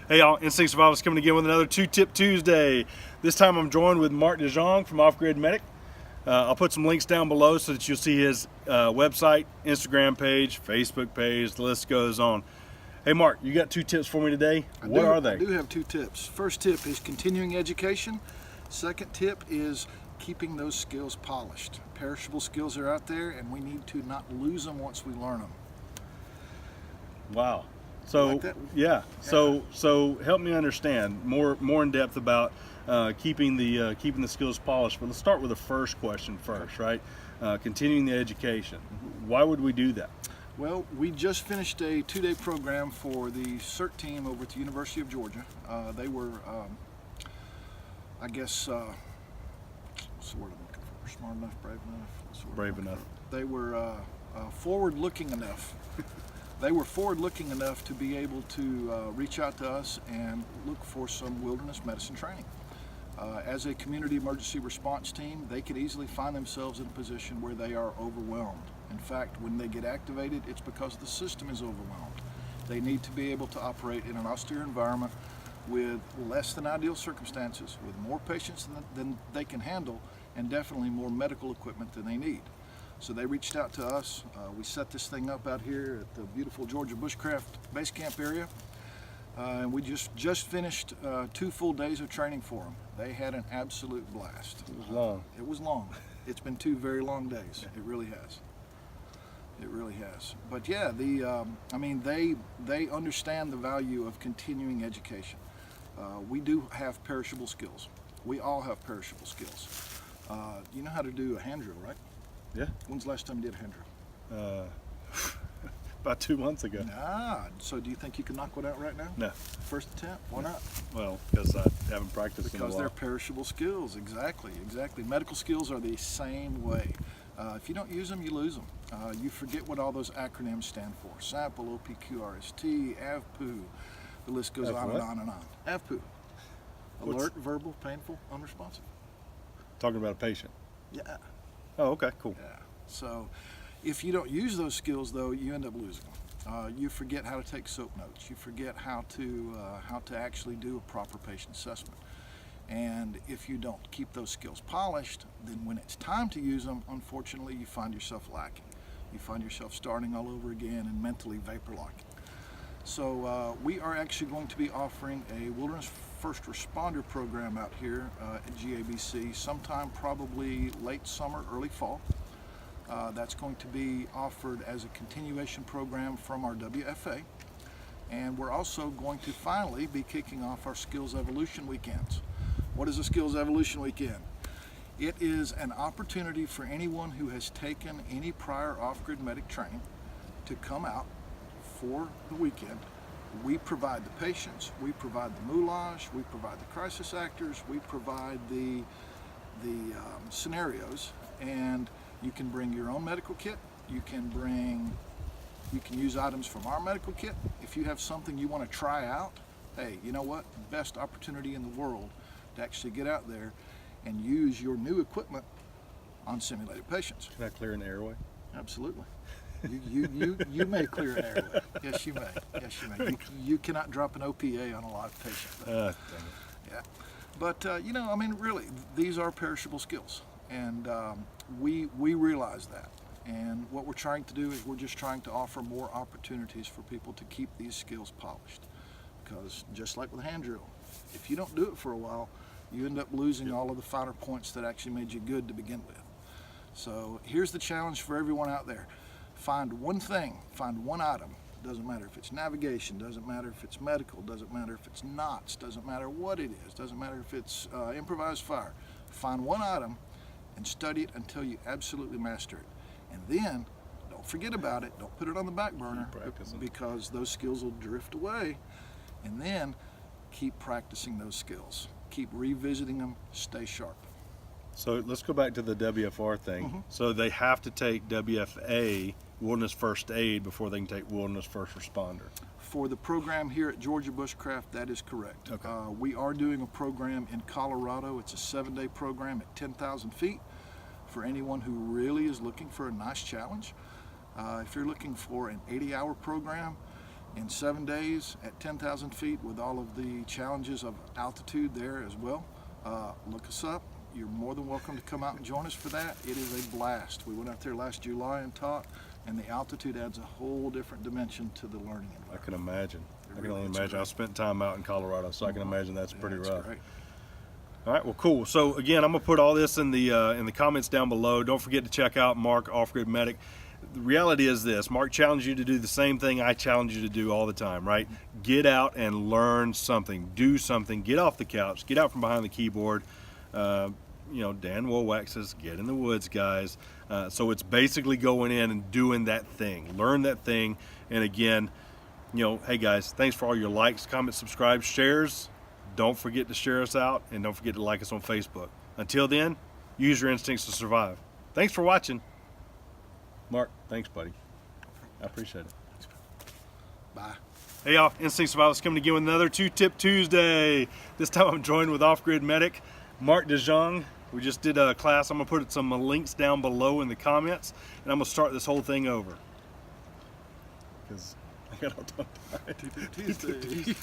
Hey y'all, Instinct Survivalist coming again with another 2-Tip Tuesday. This time I'm joined with Mark DeJong from OffGridMedic. I'll put some links down below so that you'll see his website, Instagram page, Facebook page, the list goes on. Hey Mark, you got 2 tips for me today. What are they? I do have 2 tips. First tip is continuing education. Second tip is keeping those skills polished. Perishable skills are out there and we need to not lose them once we learn them. Wow. So like that? Yeah. So help me understand more in depth about keeping the skills polished. But let's start with the first question first, right? Continuing the education. Why would we do that? Well, we just finished a 2-day program for the CERT team over at the University of Georgia. They were, I guess, what's the word I'm looking for? Smart enough, brave enough? Brave enough. They were forward-looking enough. They were forward-looking enough to be able to reach out to us and look for some wilderness medicine training. As a community emergency response team, they could easily find themselves in a position where they are overwhelmed. In fact, when they get activated, it's because the system is overwhelmed. They need to be able to operate in an austere environment with less than ideal circumstances, with more patients than they can handle, and definitely more medical equipment than they need. So they reached out to us. We set this thing up out here at the beautiful Georgia Bushcraft Base Camp area. And we just finished 2 full days of training for them. They had an absolute blast. It was long. It was long. It's been 2 very long days. It really has. It really has. But yeah, I mean, they understand the value of continuing education. We do have perishable skills. We all have perishable skills. You know how to do a hand drill, right? Yeah. When's the last time you did a hand drill? About 2 months ago. So do you think you can knock one out right now? No. First attempt? Why not? Well, because I haven't practiced in a while. Because they're perishable skills. Exactly. Medical skills are the same way. If you don't use them, you lose them. You forget what all those acronyms stand for. SAMPLE, OPQRST, AVPU. The list goes on and on and on. AVPU. Alert, verbal, painful, unresponsive. Talking about a patient. Yeah. Oh, okay, cool. Yeah. So if you don't use those skills, though, you end up losing them. You forget how to take SOAP notes. You forget how to actually do a proper patient assessment. And if you don't keep those skills polished, then when it's time to use them, unfortunately, you find yourself lacking. You find yourself starting all over again and mentally vapor locking. So we are actually going to be offering a wilderness first responder program out here at GABC sometime probably late summer, early fall. That's going to be offered as a continuation program from our WFA. And we're also going to finally be kicking off our Skills Evolution Weekends. What is a Skills Evolution Weekend? It is an opportunity for anyone who has taken any prior OffGridMedic training to come out for the weekend. We provide the patients, we provide the moulage, we provide the crisis actors, we provide the scenarios, and you can bring your own medical kit. You can use items from our medical kit. If you have something you want to try out, hey, you know what? Best opportunity in the world to actually get out there and use your new equipment on simulated patients. Can I clear an airway? Absolutely. You may clear an airway. Yes, you may. Yes, you may. You cannot drop an OPA on a live patient. Yeah. But, you know, I mean, really, these are perishable skills. And we realize that. And what we're trying to do is we're just trying to offer more opportunities for people to keep these skills polished. Because just like with hand drill, if you don't do it for a while, you end up losing all of the finer points that actually made you good to begin with. So here's the challenge for everyone out there. Find one thing, find one item. Doesn't matter if it's navigation, doesn't matter if it's medical, doesn't matter if it's knots, doesn't matter what it is, doesn't matter if it's improvised fire. Find one item and study it until you absolutely master it. And then, don't forget about it, don't put it on the back burner because those skills will drift away. And then, keep practicing those skills. Keep revisiting them, stay sharp. So let's go back to the WFR thing. So they have to take WFA, Wilderness First Aid, before they can take Wilderness First Responder. For the program here at Georgia Bushcraft, that is correct. Okay. We are doing a program in Colorado. It's a 7-day program at 10,000 feet for anyone who really is looking for a nice challenge. If you're looking for an 80-hour program, in 7 days at 10,000 feet with all of the challenges of altitude there as well. Look us up. You're more than welcome to come out and join us for that. It is a blast. We went out there last July and taught, and the altitude adds a whole different dimension to the learning environment. I can imagine. I can really only is imagine. great. I spent time out in Colorado, so I can imagine that's pretty It's rough. great. All right, well, cool. So again, I'm gonna put all this in the comments down below. Don't forget to check out Mark OffGridMedic. The reality is this: Mark challenged you to do the same thing I challenge you to do all the time, right? Get out and learn something, do something, get off the couch, get out from behind the keyboard. You know, Dan Wowack says, get in the woods, guys. So it's basically going in and doing that thing, learn that thing. And again, you know, hey guys, thanks for all your likes, comments, subscribe, shares. Don't forget to share us out, and don't forget to like us on Facebook. Until then, use your instincts to survive. Thanks for watching. Mark, thanks, buddy. I appreciate it. Bye. Hey y'all, Instinct Survivors coming again with another 2-Tip Tuesday. This time I'm joined with OffGridMedic, Mark DeJong. We just did a class. I'm gonna put some links down below in the comments, and I'm gonna start this whole thing over. Because I got all done. Tuesday.